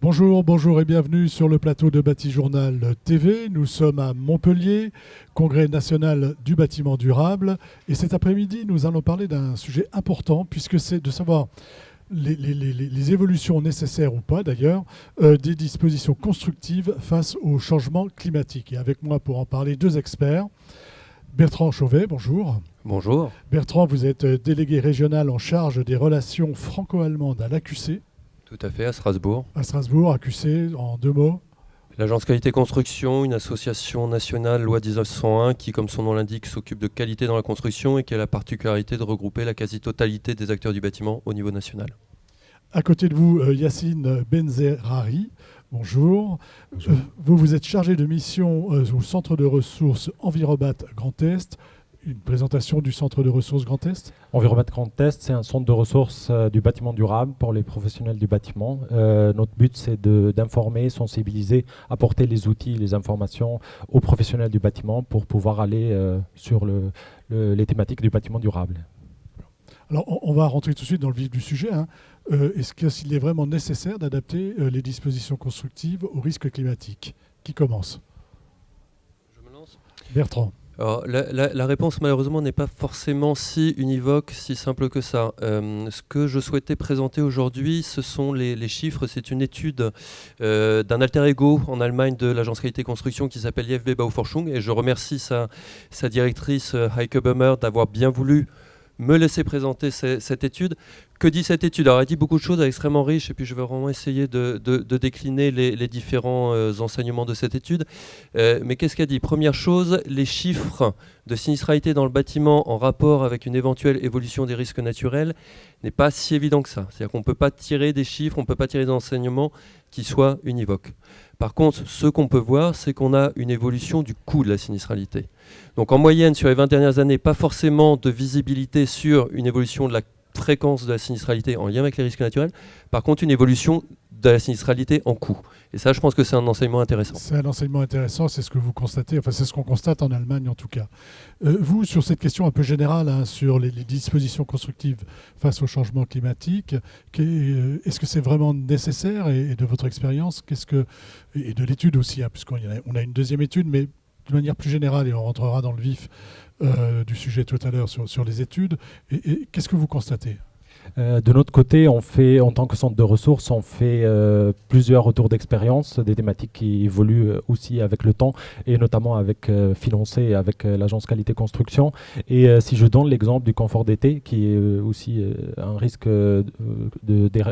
Bonjour, bonjour et bienvenue sur le plateau de Bâti-Journal TV. Nous sommes à Montpellier, Congrès national du bâtiment durable. Et cet après-midi, nous allons parler d'un sujet important puisque c'est de savoir les évolutions nécessaires ou pas d'ailleurs des dispositions constructives face au changement climatique. Et avec moi pour en parler, deux experts. Bertrand Chauvet, bonjour. Bonjour. Bertrand, vous êtes délégué régional en charge des relations franco-allemandes à l'AQC. Tout à fait, à Strasbourg. À Strasbourg, AQC, en deux mots. L'Agence Qualité Construction, une association nationale loi 1901 qui, comme son nom l'indique, s'occupe de qualité dans la construction et qui a la particularité de regrouper la quasi-totalité des acteurs du bâtiment au niveau national. À côté de vous, Yacine Benzerari. Bonjour. Vous êtes chargé de mission au Centre de ressources Envirobat Grand Est. Une présentation du Centre de ressources Grand Est. Envirobat Grand Est, c'est un centre de ressources du bâtiment durable pour les professionnels du bâtiment. Notre but, c'est d'informer, sensibiliser, apporter les outils, les informations aux professionnels du bâtiment pour pouvoir aller sur les thématiques du bâtiment durable. Alors, on va rentrer tout de suite dans le vif du sujet. Est-ce qu'il est vraiment nécessaire d'adapter les dispositions constructives aux risques climatiques ? Qui commence ? Je me lance. Bertrand. Alors, la réponse malheureusement n'est pas forcément si univoque, si simple que ça. Ce que je souhaitais présenter aujourd'hui, ce sont les chiffres. C'est une étude d'un alter ego en Allemagne de l'agence qualité construction qui s'appelle IFB Bauforschung et je remercie sa directrice Heike Böhmer d'avoir bien voulu me laisser présenter cette étude. Que dit cette étude ? Alors, elle dit beaucoup de choses, elle est extrêmement riche, et puis je vais vraiment essayer de décliner les différents enseignements de cette étude. Mais qu'est-ce qu'elle dit ? Première chose, les chiffres de sinistralité dans le bâtiment en rapport avec une éventuelle évolution des risques naturels n'est pas si évident que ça. C'est-à-dire qu'on ne peut pas tirer des chiffres, on ne peut pas tirer des enseignements qui soient univoques. Par contre, ce qu'on peut voir, c'est qu'on a une évolution du coût de la sinistralité. Donc en moyenne, sur les 20 dernières années, pas forcément de visibilité sur une évolution de la fréquence de la sinistralité en lien avec les risques naturels. Par contre, une évolution de la sinistralité en coût. Et ça, je pense que c'est un enseignement intéressant. C'est un enseignement intéressant, c'est ce que vous constatez, enfin c'est ce qu'on constate en Allemagne en tout cas. Vous, sur cette question un peu générale, sur les dispositions constructives face au changement climatique, est-ce que c'est vraiment nécessaire et de votre expérience, et de l'étude aussi, puisqu'on a une deuxième étude, mais de manière plus générale, et on rentrera dans le vif du sujet tout à l'heure sur les études, et qu'est-ce que vous constatez ? De notre côté, on fait, en tant que centre de ressources, on fait plusieurs retours d'expérience, des thématiques qui évoluent aussi avec le temps et notamment avec financé avec l'agence qualité construction. Et si je donne l'exemple du confort d'été, qui est aussi un risque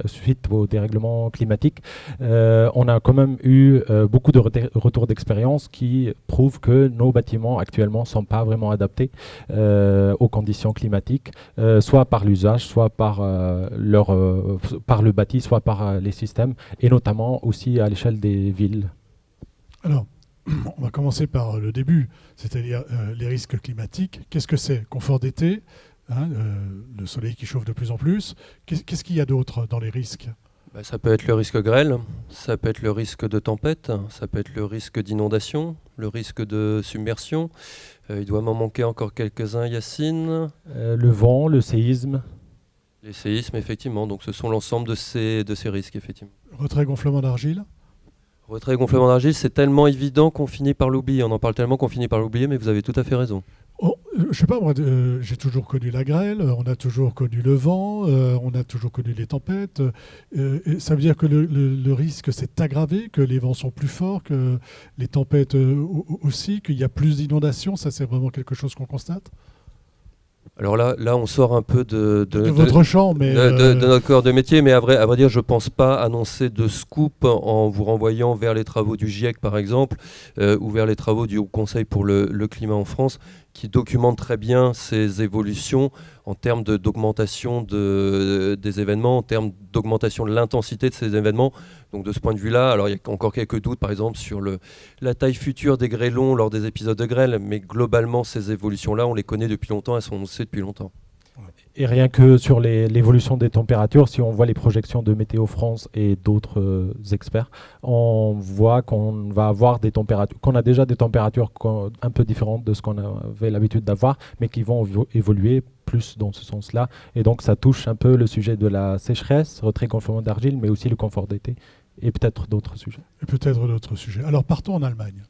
suite au dérèglement climatique, on a quand même eu beaucoup de retours d'expérience qui prouvent que nos bâtiments actuellement ne sont pas vraiment adaptés aux conditions climatiques, soit par l'usage, soit par le bâti, soit par les systèmes, et notamment aussi à l'échelle des villes. Alors, on va commencer par le début, c'est-à-dire les risques climatiques. Qu'est-ce que c'est ? Confort d'été, le soleil qui chauffe de plus en plus. Qu'est-ce qu'il y a d'autre dans les risques ? Ça peut être le risque grêle, ça peut être le risque de tempête, ça peut être le risque d'inondation, le risque de submersion. Il doit m'en manquer encore quelques-uns, Yacine. Le vent, le séisme. Les séismes, effectivement. Donc, ce sont l'ensemble de ces risques, effectivement. Retrait-gonflement d'argile ? Retrait-gonflement d'argile, c'est tellement évident qu'on finit par l'oublier. On en parle tellement qu'on finit par l'oublier, mais vous avez tout à fait raison. Je sais pas, moi, j'ai toujours connu la grêle, on a toujours connu le vent, on a toujours connu les tempêtes. Et ça veut dire que le risque s'est aggravé, que les vents sont plus forts, que les tempêtes aussi, qu'il y a plus d'inondations. Ça, c'est vraiment quelque chose qu'on constate ? Alors là, on sort un peu de votre champ, mais de notre corps de métier, mais à vrai dire, je ne pense pas annoncer de scoop en vous renvoyant vers les travaux du GIEC, par exemple, ou vers les travaux du Haut Conseil pour le climat en France, qui documentent très bien ces évolutions en termes d'augmentation des événements, en termes d'augmentation de l'intensité de ces événements. Donc de ce point de vue-là, alors il y a encore quelques doutes, par exemple, sur la taille future des grêlons lors des épisodes de grêle, mais globalement, ces évolutions-là, on les connaît depuis longtemps, elles sont annoncées depuis longtemps. Et rien que sur l'évolution des températures, si on voit les projections de Météo France et d'autres experts, on voit qu'on va avoir des températures, qu'on a déjà des températures un peu différentes de ce qu'on avait l'habitude d'avoir, mais qui vont évoluer plus dans ce sens-là. Et donc ça touche un peu le sujet de la sécheresse, retrait-gonflement d'argile, mais aussi le confort d'été, et peut-être d'autres sujets. Et peut-être d'autres sujets. Alors partons en Allemagne.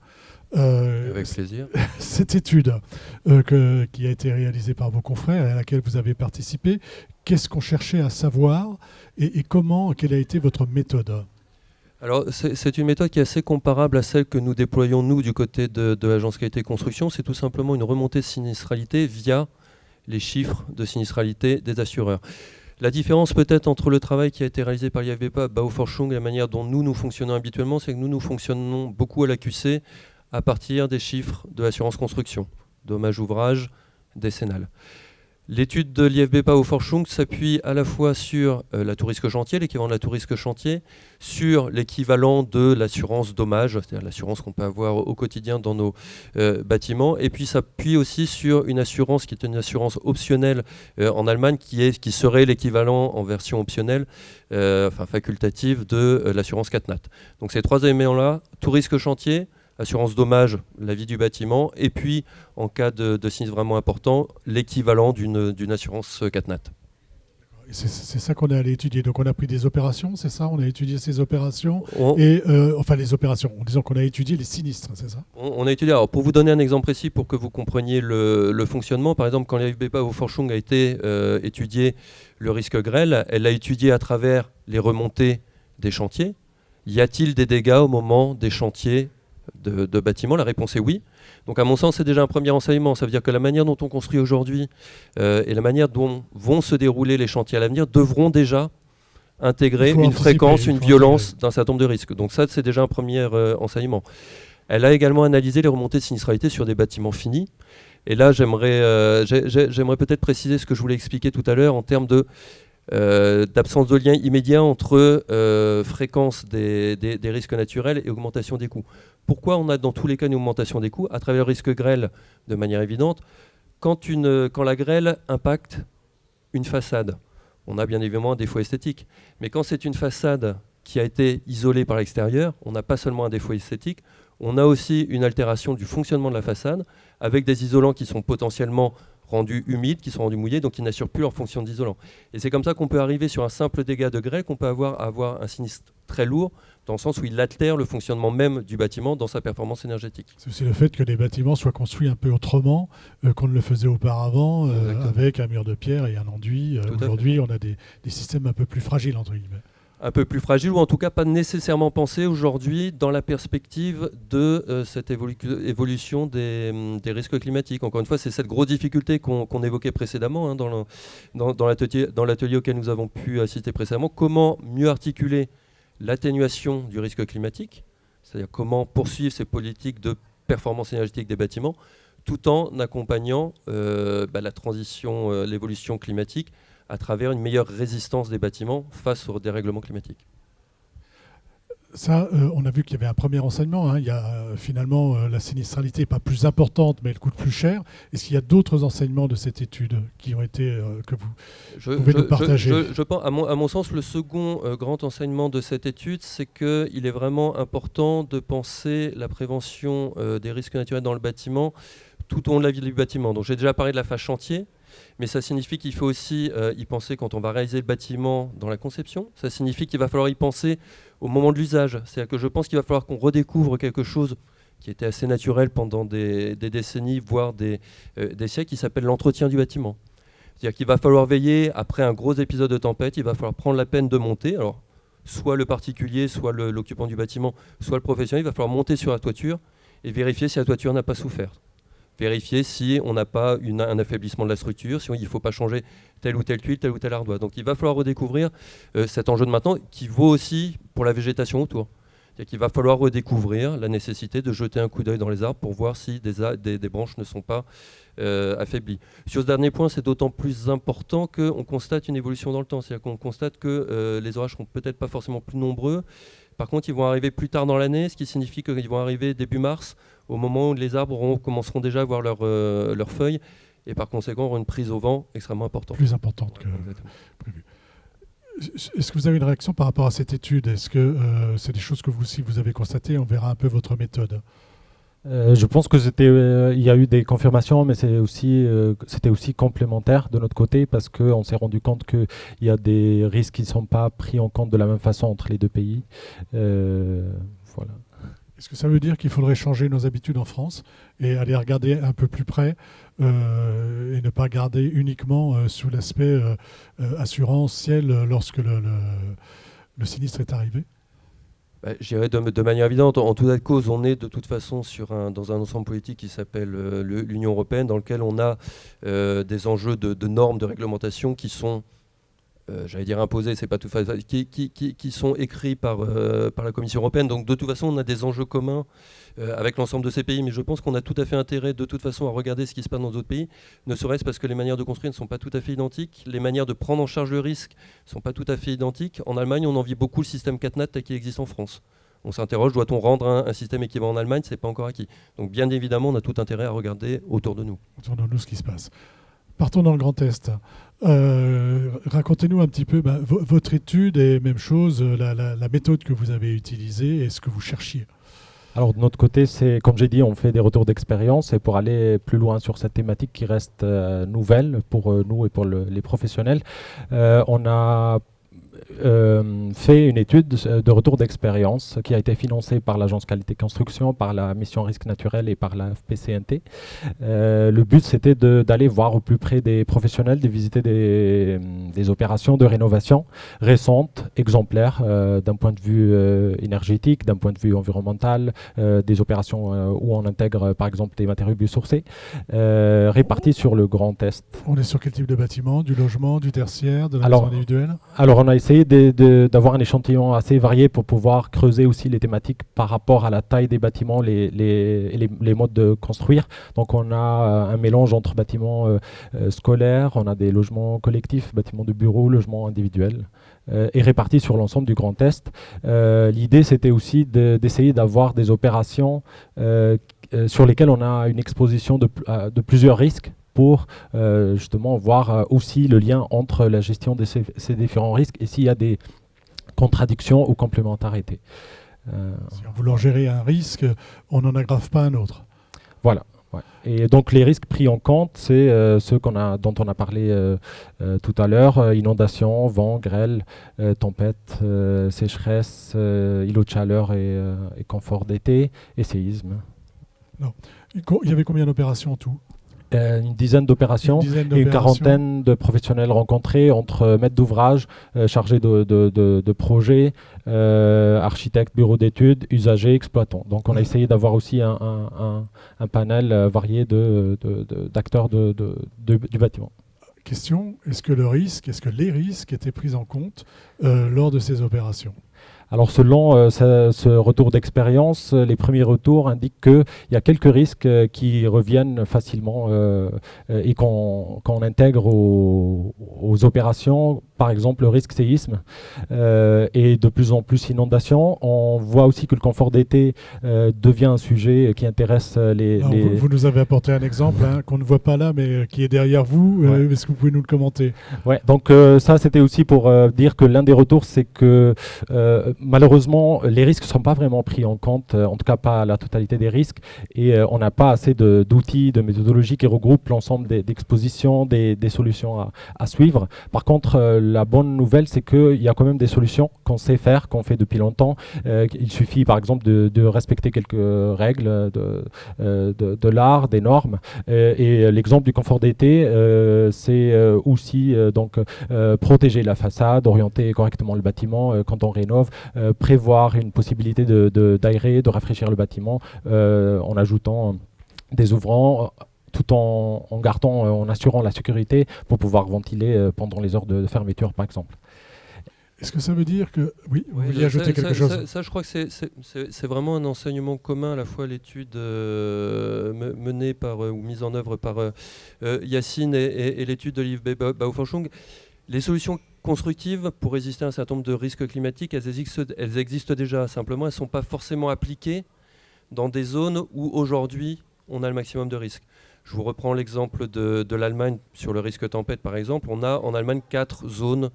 Avec plaisir. Cette étude qui a été réalisée par vos confrères et à laquelle vous avez participé, qu'est-ce qu'on cherchait à savoir et quelle a été votre méthode ? Alors, c'est une méthode qui est assez comparable à celle que nous déployons, nous, du côté de l'agence qualité construction. C'est tout simplement une remontée de sinistralité via les chiffres de sinistralité des assureurs. La différence peut-être entre le travail qui a été réalisé par l'IFBPA, Bauforschung, et la manière dont nous fonctionnons habituellement, c'est que nous fonctionnons beaucoup à l'AQC à partir des chiffres de l'assurance construction, dommages ouvrages décennal. L'étude de l'IFBPA Bauforschung s'appuie à la fois sur la tout risque chantier, l'équivalent de la tout risque chantier, sur l'équivalent de l'assurance dommage, c'est-à-dire l'assurance qu'on peut avoir au quotidien dans nos bâtiments, et puis s'appuie aussi sur une assurance qui est une assurance optionnelle en Allemagne, qui serait l'équivalent en version optionnelle, enfin facultative, de l'assurance CatNat. Donc ces trois éléments-là, tout risque chantier, assurance dommage, la vie du bâtiment, et puis, en cas de sinistre vraiment important, l'équivalent d'une assurance CatNat. C'est ça qu'on est allé étudier. Donc on a pris des opérations, c'est ça ? On a étudié ces opérations enfin les opérations, en disant qu'on a étudié les sinistres, c'est ça ? On a étudié, alors pour vous donner un exemple précis pour que vous compreniez le fonctionnement, par exemple quand l'IFBPA Bauforschung a été étudié le risque grêle, elle l'a étudié à travers les remontées des chantiers. Y a-t-il des dégâts au moment des chantiers de bâtiments? La réponse est oui. Donc à mon sens, c'est déjà un premier enseignement. Ça veut dire que la manière dont on construit aujourd'hui et la manière dont vont se dérouler les chantiers à l'avenir devront déjà intégrer une fréquence, une violence d'un certain nombre de risques. Donc ça, c'est déjà un premier enseignement. Elle a également analysé les remontées de sinistralité sur des bâtiments finis. Et là, j'aimerais peut-être préciser ce que je voulais expliquer tout à l'heure en termes d'absence de lien immédiat entre fréquence des risques naturels et augmentation des coûts. Pourquoi on a dans tous les cas une augmentation des coûts? À travers le risque grêle, de manière évidente, quand la grêle impacte une façade, on a bien évidemment un défaut esthétique. Mais quand c'est une façade qui a été isolée par l'extérieur, on n'a pas seulement un défaut esthétique, on a aussi une altération du fonctionnement de la façade, avec des isolants qui sont potentiellement rendus humides, qui sont rendus mouillés, donc qui n'assurent plus leur fonction d'isolant. Et c'est comme ça qu'on peut arriver sur un simple dégât de grêle, qu'on peut avoir un sinistre très lourd, dans le sens où il altère le fonctionnement même du bâtiment dans sa performance énergétique. C'est aussi le fait que les bâtiments soient construits un peu autrement qu'on ne le faisait auparavant, avec un mur de pierre et un enduit. Aujourd'hui, on a des systèmes un peu plus fragiles, entre guillemets. Un peu plus fragile, ou en tout cas pas nécessairement pensé aujourd'hui dans la perspective de cette évolution des risques climatiques. Encore une fois, c'est cette grosse difficulté qu'on évoquait précédemment dans l'atelier auquel nous avons pu assister précédemment. Comment mieux articuler l'atténuation du risque climatique, c'est-à-dire comment poursuivre ces politiques de performance énergétique des bâtiments, tout en accompagnant la transition, l'évolution climatique, à travers une meilleure résistance des bâtiments face au dérèglement climatique. Ça, on a vu qu'il y avait un premier enseignement. Il y a finalement la sinistralité n'est pas plus importante, mais elle coûte plus cher. Est-ce qu'il y a d'autres enseignements de cette étude qui ont été que vous pouvez nous partager? Je pense, à mon sens, le second grand enseignement de cette étude, c'est qu'il est vraiment important de penser la prévention des risques naturels dans le bâtiment tout au long de la vie du bâtiment. Donc, j'ai déjà parlé de la phase chantier. Mais ça signifie qu'il faut aussi y penser quand on va réaliser le bâtiment dans la conception. Ça signifie qu'il va falloir y penser au moment de l'usage. C'est-à-dire que je pense qu'il va falloir qu'on redécouvre quelque chose qui était assez naturel pendant des décennies, voire des siècles, qui s'appelle l'entretien du bâtiment. C'est-à-dire qu'il va falloir veiller, après un gros épisode de tempête, il va falloir prendre la peine de monter. Alors, soit le particulier, soit l'occupant du bâtiment, soit le professionnel, il va falloir monter sur la toiture et vérifier si la toiture n'a pas souffert. Vérifier si on n'a pas un affaiblissement de la structure, si il ne faut pas changer telle ou telle tuile, telle ou telle ardoise. Donc il va falloir redécouvrir cet enjeu de maintenant qui vaut aussi pour la végétation autour. C'est-à-dire qu'il va falloir redécouvrir la nécessité de jeter un coup d'œil dans les arbres pour voir si des branches ne sont pas affaiblies. Sur ce dernier point, c'est d'autant plus important qu'on constate une évolution dans le temps. C'est-à-dire qu'on constate que les orages seront peut-être pas forcément plus nombreux. Par contre, ils vont arriver plus tard dans l'année, ce qui signifie qu'ils vont arriver début mars, au moment où les arbres commenceront déjà à voir leurs feuilles, et par conséquent auront une prise au vent extrêmement importante. Plus importante que prévu. Est-ce que vous avez une réaction par rapport à cette étude? Est-ce que c'est des choses que vous aussi vous avez constatées? On verra un peu votre méthode. Je pense que il y a eu des confirmations, mais c'était aussi complémentaire de notre côté parce qu'on s'est rendu compte qu'il y a des risques qui ne sont pas pris en compte de la même façon entre les deux pays. Voilà. Est-ce que ça veut dire qu'il faudrait changer nos habitudes en France et aller regarder un peu plus près et ne pas regarder uniquement sous l'aspect assurantiel lorsque le sinistre est arrivé? Je dirais de manière évidente, en tout état de cause, on est de toute façon dans un ensemble politique qui s'appelle l'Union européenne, dans lequel on a des enjeux de normes, de réglementation qui sont, j'allais dire imposés, c'est pas tout qui sont écrits par la Commission européenne. Donc de toute façon, on a des enjeux communs avec l'ensemble de ces pays, mais je pense qu'on a tout à fait intérêt de toute façon à regarder ce qui se passe dans d'autres pays, ne serait-ce parce que les manières de construire ne sont pas tout à fait identiques, les manières de prendre en charge le risque ne sont pas tout à fait identiques. En Allemagne, on envie beaucoup le système CatNat tel qu'il existe en France. On s'interroge, doit-on rendre un système équivalent en Allemagne? C'est pas encore acquis. Donc bien évidemment, on a tout intérêt à regarder autour de nous. Autour de nous ce qui se passe. Partons dans le Grand Est. Racontez-nous un petit peu votre étude et même chose, la méthode que vous avez utilisée et ce que vous cherchiez. Alors de notre côté, c'est comme j'ai dit, on fait des retours d'expérience et pour aller plus loin sur cette thématique qui reste nouvelle pour nous et pour les professionnels, on a fait une étude de retour d'expérience qui a été financée par l'Agence Qualité Construction, par la Mission Risque Naturel et par la FPCNT. Le but, c'était d'aller voir au plus près des professionnels, de visiter des opérations de rénovation récentes, exemplaires, d'un point de vue énergétique, d'un point de vue environnemental, des opérations où on intègre par exemple des matériaux biosourcés, répartis sur le Grand Est. On est sur quel type de bâtiment? Du logement, du tertiaire, de la maison individuelle? Alors on a essayé d'avoir un échantillon assez varié pour pouvoir creuser aussi les thématiques par rapport à la taille des bâtiments, les modes de construire. Donc on a un mélange entre bâtiments scolaires, on a des logements collectifs, bâtiments de bureaux, logements individuels, et répartis sur l'ensemble du Grand Est. L'idée c'était aussi d'essayer d'avoir des opérations sur lesquelles on a une exposition de plusieurs risques, pour justement voir aussi le lien entre la gestion de ces différents risques et s'il y a des contradictions ou complémentarités. Si en voulant gérer un risque, on n'en aggrave pas un autre. Voilà. Ouais. Et donc les risques pris en compte, c'est ceux dont on a parlé tout à l'heure, inondations, vent, grêle, tempête, sécheresse, îlots de chaleur et confort d'été, et séisme. Non. Il y avait combien d'opérations en tout? Une dizaine d'opérations et une quarantaine de professionnels rencontrés entre maîtres d'ouvrage, chargés de projets, architectes, bureaux d'études, usagers, exploitants. Donc on a essayé d'avoir aussi un panel varié d'acteurs du bâtiment. Question, est-ce que les risques étaient pris en compte lors de ces opérations? Alors selon ce retour d'expérience, les premiers retours indiquent qu'il y a quelques risques qui reviennent facilement et qu'on intègre aux opérations. Par exemple, le risque séisme et de plus en plus inondation. On voit aussi que le confort d'été devient un sujet qui intéresse Vous nous avez apporté un exemple qu'on ne voit pas là, mais qui est derrière vous. Ouais. Est-ce que vous pouvez nous le commenter? Ouais, donc ça, c'était aussi pour dire que l'un des retours, c'est que malheureusement, les risques ne sont pas vraiment pris en compte, en tout cas pas la totalité des risques, et on n'a pas assez d'outils, de méthodologies qui regroupent l'ensemble d'expositions, des solutions à suivre. Par contre, la bonne nouvelle, c'est qu'il y a quand même des solutions qu'on sait faire, qu'on fait depuis longtemps. Il suffit par exemple de respecter quelques règles de l'art, des normes. Et l'exemple du confort d'été, c'est aussi protéger la façade, orienter correctement le bâtiment quand on rénove, prévoir une possibilité d'aérer, de rafraîchir le bâtiment en ajoutant des ouvrants, tout en assurant la sécurité pour pouvoir ventiler pendant les heures de fermeture, par exemple. Est-ce que ça veut dire que... Oui, vous vouliez ajouter quelque chose? Ça, je crois que c'est vraiment un enseignement commun, à la fois l'étude menée ou mise en œuvre par Yacine et l'étude d'Olive Bauforschung. Les solutions constructives pour résister à un certain nombre de risques climatiques, elles existent déjà. Simplement, elles ne sont pas forcément appliquées dans des zones où aujourd'hui on a le maximum de risques. Je vous reprends l'exemple de l'Allemagne sur le risque tempête, par exemple. On a en Allemagne 4 zones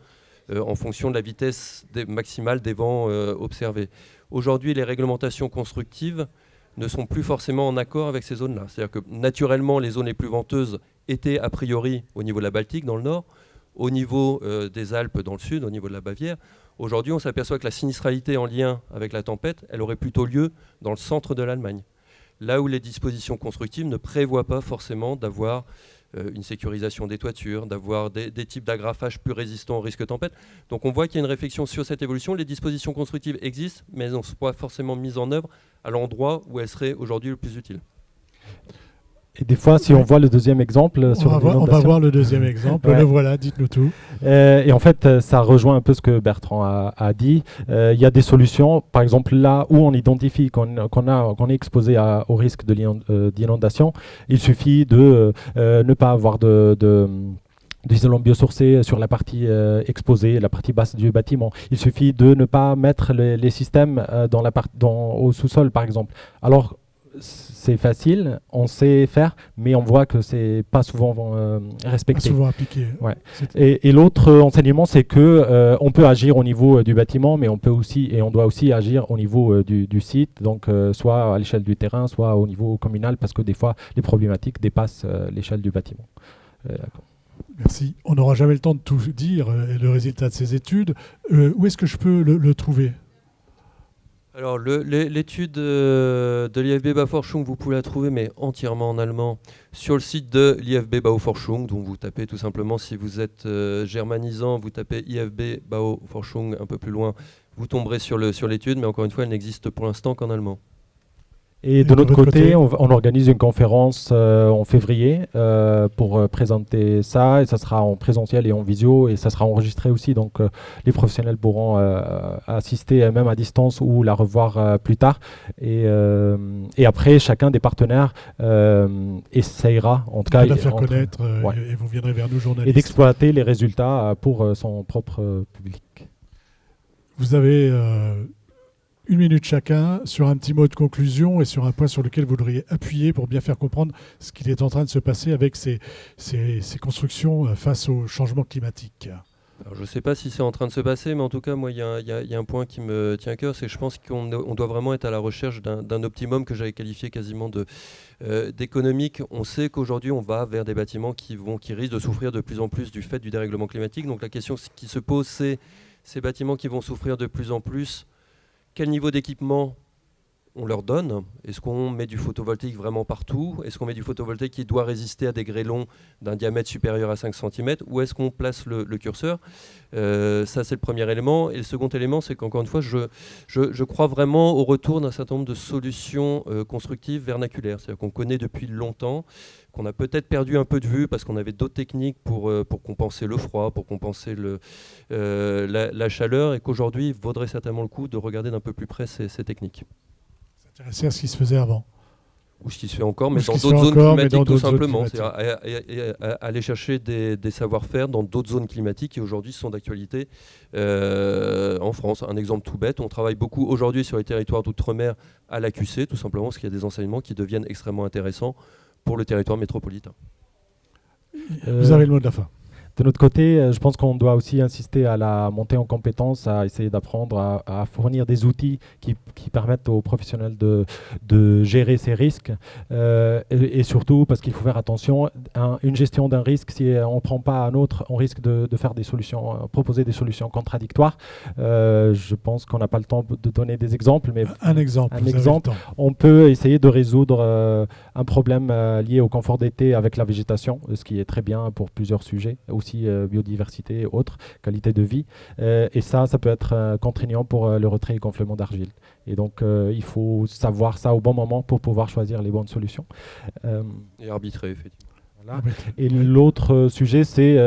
en fonction de la vitesse maximale des vents observés. Aujourd'hui, les réglementations constructives ne sont plus forcément en accord avec ces zones-là. C'est-à-dire que naturellement, les zones les plus venteuses étaient a priori au niveau de la Baltique, dans le nord, au niveau des Alpes, dans le sud, au niveau de la Bavière. Aujourd'hui, on s'aperçoit que la sinistralité en lien avec la tempête, elle aurait plutôt lieu dans le centre de l'Allemagne. Là où les dispositions constructives ne prévoient pas forcément d'avoir une sécurisation des toitures, d'avoir des types d'agrafage plus résistants au risque tempête. Donc on voit qu'il y a une réflexion sur cette évolution. Les dispositions constructives existent, mais elles ne sont pas forcément mises en œuvre à l'endroit où elles seraient aujourd'hui le plus utiles. Et des fois, si on voit le deuxième exemple on va voir le deuxième exemple. Le voilà, dites-nous tout. Et en fait, ça rejoint un peu ce que Bertrand a dit. Il y a des solutions, par exemple là où on identifie qu'on est exposé au risque d'inondation, il suffit de ne pas avoir d'isolant biosourcé sur la partie exposée, la partie basse du bâtiment. Il suffit de ne pas mettre les systèmes au sous-sol, par exemple. Alors, c'est facile, on sait faire, mais on voit que c'est pas souvent respecté. Pas souvent appliqué. Ouais. Et l'autre enseignement, c'est que on peut agir au niveau du bâtiment, mais on doit aussi agir au niveau du site, donc soit à l'échelle du terrain, soit au niveau communal, parce que des fois, les problématiques dépassent l'échelle du bâtiment. Merci. On n'aura jamais le temps de tout dire, le résultat de ces études. Où est-ce que je peux le trouver ? Alors, l'étude de l'IFB Bauforschung, vous pouvez la trouver, mais entièrement en allemand, sur le site de l'IFB Bauforschung. Donc, vous tapez tout simplement, si vous êtes germanisant, vous tapez IFB Bauforschung un peu plus loin, vous tomberez sur l'étude, mais encore une fois, elle n'existe pour l'instant qu'en allemand. Et de notre côté, on organise une conférence en février pour présenter ça, et ça sera en présentiel et en visio, et ça sera enregistré aussi, donc les professionnels pourront assister même à distance ou la revoir plus tard. Et après, chacun des partenaires essayera, en tout cas, de la faire connaître, et vous viendrez vers nous, journalistes. Et d'exploiter les résultats pour son propre public. Vous avez 1 minute chacun sur un petit mot de conclusion et sur un point sur lequel vous voudriez appuyer pour bien faire comprendre ce qu'il est en train de se passer avec ces constructions face au changement climatique. Alors, je ne sais pas si c'est en train de se passer, mais en tout cas, moi, il y a un point qui me tient à cœur, c'est que je pense qu'on doit vraiment être à la recherche d'un optimum que j'avais qualifié quasiment d'économique. On sait qu'aujourd'hui, on va vers des bâtiments qui risquent de souffrir de plus en plus du fait du dérèglement climatique. Donc la question qui se pose, c'est ces bâtiments qui vont souffrir de plus en plus, quel niveau d'équipement on leur donne? Est-ce qu'on met du photovoltaïque vraiment partout? Est-ce qu'on met du photovoltaïque qui doit résister à des grêlons d'un diamètre supérieur à 5 cm? Où est-ce qu'on place le curseur? Ça, c'est le premier élément. Et le second élément, c'est qu'encore une fois, je crois vraiment au retour d'un certain nombre de solutions constructives vernaculaires. C'est-à-dire qu'on connaît depuis longtemps, qu'on a peut-être perdu un peu de vue parce qu'on avait d'autres techniques pour compenser le froid, pour compenser la chaleur, et qu'aujourd'hui, il vaudrait certainement le coup de regarder d'un peu plus près ces techniques. S'intéresser à ce qui se faisait avant. Ou ce qui se fait encore, mais dans d'autres zones climatiques, tout simplement. C'est-à-dire aller chercher des savoir-faire dans d'autres zones climatiques qui aujourd'hui sont d'actualité en France. Un exemple tout bête, on travaille beaucoup aujourd'hui sur les territoires d'outre-mer à l'AQC, tout simplement parce qu'il y a des enseignements qui deviennent extrêmement intéressants pour le territoire métropolitain. Vous avez le mot de la fin. De notre côté, je pense qu'on doit aussi insister à la montée en compétences, à essayer d'apprendre à fournir des outils qui permettent aux professionnels de gérer ces risques. Et surtout, parce qu'il faut faire attention, une gestion d'un risque, si on ne prend pas un autre, on risque de faire proposer des solutions contradictoires. Je pense qu'on n'a pas le temps de donner des exemples, mais un exemple. On peut essayer de résoudre un problème lié au confort d'été avec la végétation, ce qui est très bien pour plusieurs sujets, aussi biodiversité et autres, qualité de vie. Et ça peut être contraignant pour le retrait et gonflement d'argile. Et donc, il faut savoir ça au bon moment pour pouvoir choisir les bonnes solutions. Et arbitrer, effectivement. Voilà. Et l'autre sujet, c'est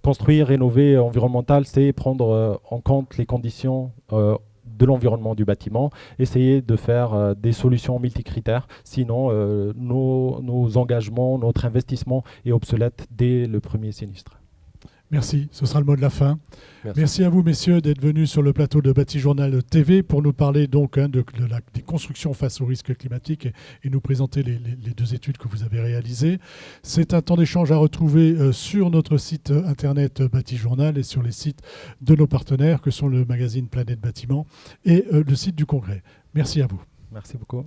construire, rénover environnemental, c'est prendre en compte les conditions de l'environnement du bâtiment, essayer de faire des solutions multicritères, sinon nos engagements, notre investissement est obsolète dès le premier sinistre. Merci, ce sera le mot de la fin. Merci à vous, messieurs, d'être venus sur le plateau de Bâti-Journal TV pour nous parler donc des constructions face au risque climatique et nous présenter les 2 études que vous avez réalisées. C'est un temps d'échange à retrouver sur notre site internet Bâti-Journal et sur les sites de nos partenaires que sont le magazine Planète Bâtiment et le site du Congrès. Merci à vous. Merci beaucoup.